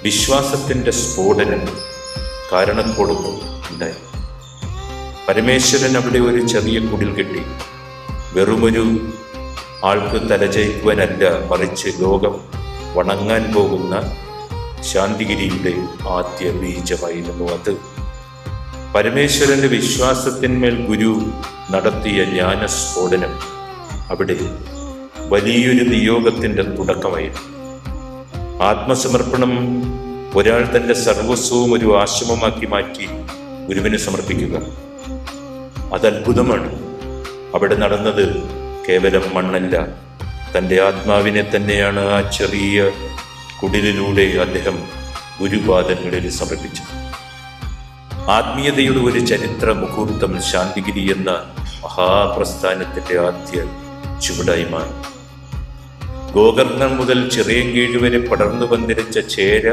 വിശ്വാസത്തിൻ്റെ സ്ഫോടനം കാരണത്തോടൊപ്പം ഉണ്ടായി. പരമേശ്വരൻ അവിടെ ഒരു ചെറിയ കുടിൽ കെട്ടി. വെറുമൊരു ആൾക്ക് തലചയിക്കുവാനല്ല, മറിച്ച് ലോകം വണങ്ങാൻ പോകുന്ന ശാന്തിഗിരിയുടെ ആദ്യ ബീജമായിരുന്നു അത്. പരമേശ്വരന്റെ വിശ്വാസത്തിന്മേൽ ഗുരു നടത്തിയ ജ്ഞാനസ്ഫോടനം അവിടെ വലിയൊരു നിയോഗത്തിൻ്റെ തുടക്കമായിരുന്നു. ആത്മസമർപ്പണം, ഒരാൾ തൻ്റെ സർവസ്വവും ഒരു ആശ്രമമാക്കി മാറ്റി ഗുരുവിന് സമർപ്പിക്കുക, അത് അത്ഭുതമാണ്. അവിടെ നടന്നത് കേവലം മണ്ണല്ല, തൻ്റെ ആത്മാവിനെ തന്നെയാണ് ആ ചെറിയ കുടിലിലൂടെ അദ്ദേഹം ഗുരുപാദങ്ങളിൽ സമർപ്പിച്ചത്. ആത്മീയതയുടെ ഒരു ചരിത്ര മുഹൂർത്തം ശാന്തിഗിരി എന്ന മഹാപ്രസ്ഥാനത്തിൻ്റെ ആദ്യ ചുവടായി മാറി. ഗോകർണം മുതൽ ചിറയൻകീഴ് വരെ പടർന്നു പന്തിരിച്ച ചേര